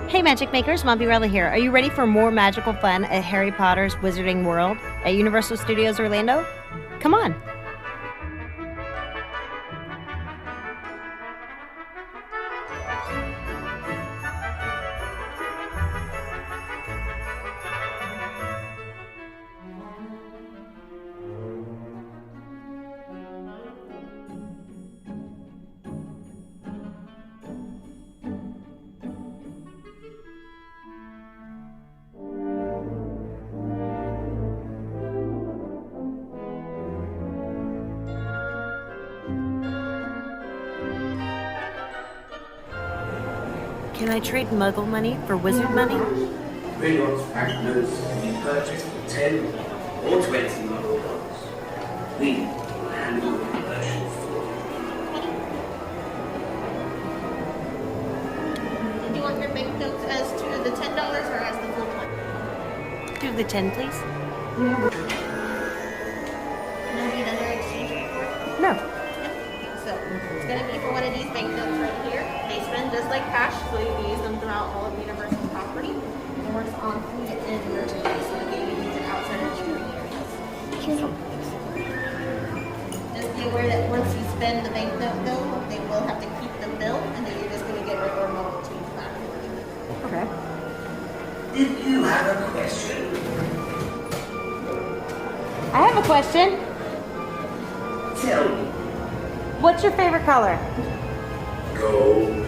Hey Magic Makers, Mombierella here. Are you ready for more magical fun at Harry Potter's Wizarding World at Universal Studios Orlando? Come on! Can I trade muggle money for wizard money? Gringotts Actors can be purchased for 10 or 20 muggle dollars. We will handle the conversion for you. Do you want your banknotes as to the $10 or as the full 20? Do the 10, please. No need another exchange report? No. So it's going to be for one of these banknotes right here. They spend just like cash, so you can use them throughout all of Universal property. It works on food and merchandise, so you can even use it outside of shooting areas. Just be aware that once you spend the banknote though, they will have to keep the bill, and then you're just going to get regular mobile change back. Okay. Did you have a question? I have a question. Tell me. What's your favorite color? Gold.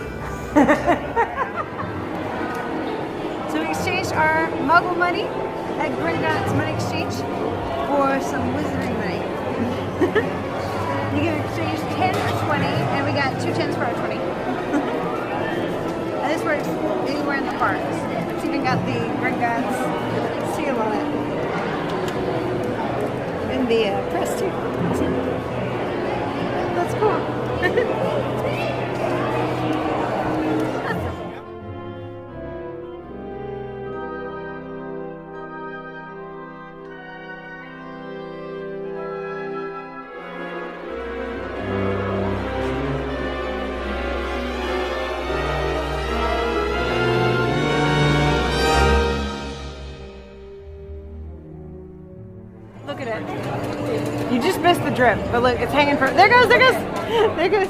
So we exchanged our muggle money at Gringotts Money Exchange for some wizarding money. You can exchange 10 for 20, and we got 2 10s for our 20. And this works anywhere in the parks. It's even got the Gringotts seal on it. And the press too. That's cool. Look at it. You just missed the drip, but look, it's hanging for. There goes, there goes, there goes.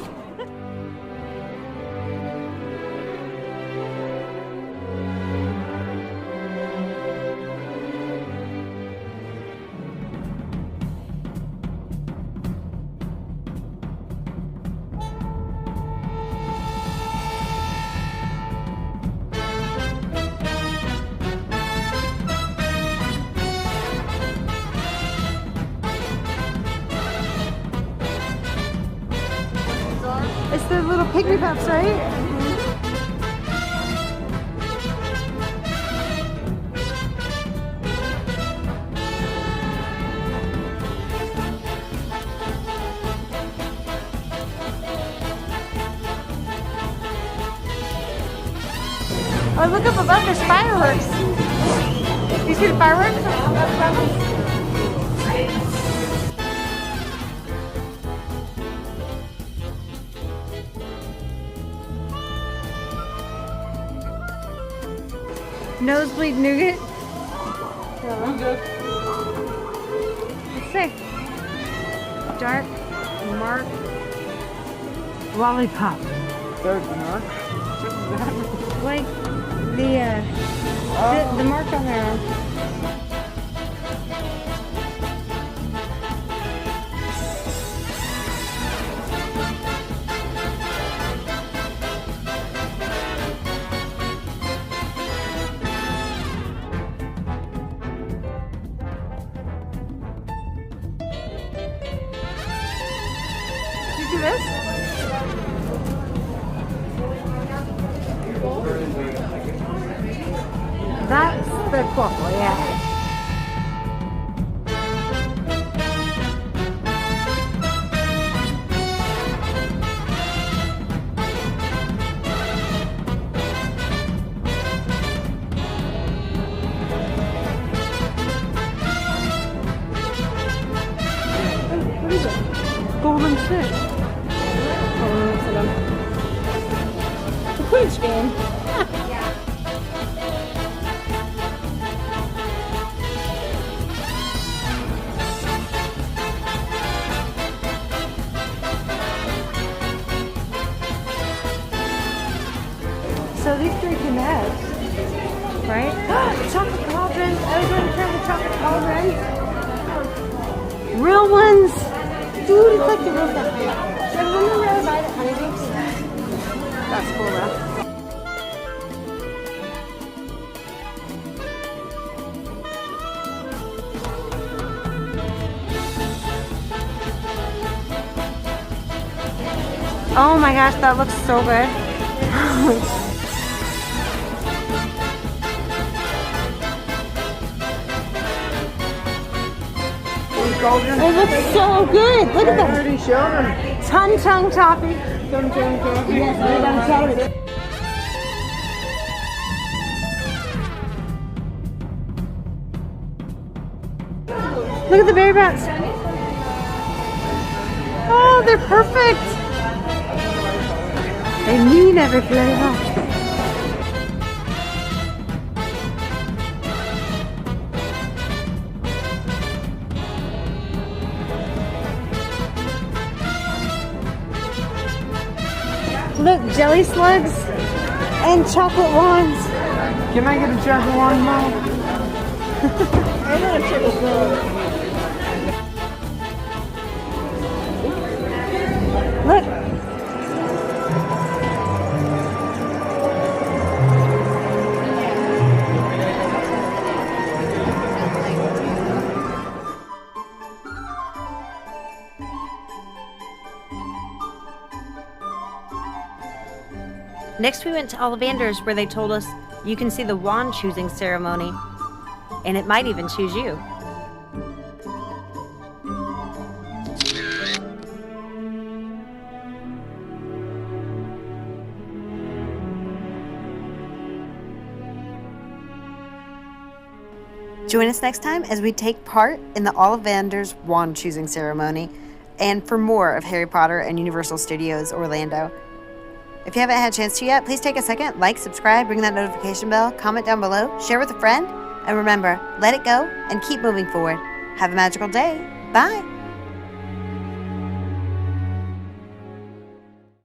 It's the little pygmy pups, right? Oh, look up above, there's fireworks. You see the fireworks? Nosebleed nougat. Let's see. Dark mark lollipop. Dark mark? Like the mark on there. Did you see this? That's the quaffle, yeah. What is it? Golden shit. Oh, the Quidditch game. So these three can match, right? Chocolate cauldron. I was going to try the chocolate cauldron. Real ones. Dude, it's like the real stuff. Should I remember where I buy the honeydews? That's cool though. Oh my gosh, that looks so good. It looks so good. Look at that. Tung tung toffee. Look at the berry bats. Oh, they're perfect. They mean every flavor. Look, jelly slugs and chocolate wands. Can I get a chocolate wand, Mom? I want a chocolate wand. Look. Next, we went to Ollivanders, where they told us you can see the wand choosing ceremony, and it might even choose you. Join us next time as we take part in the Ollivanders wand choosing ceremony, and for more of Harry Potter and Universal Studios Orlando. If you haven't had a chance to yet, please take a second, like, subscribe, ring that notification bell, comment down below, share with a friend, and remember, let it go and keep moving forward. Have a magical day. Bye.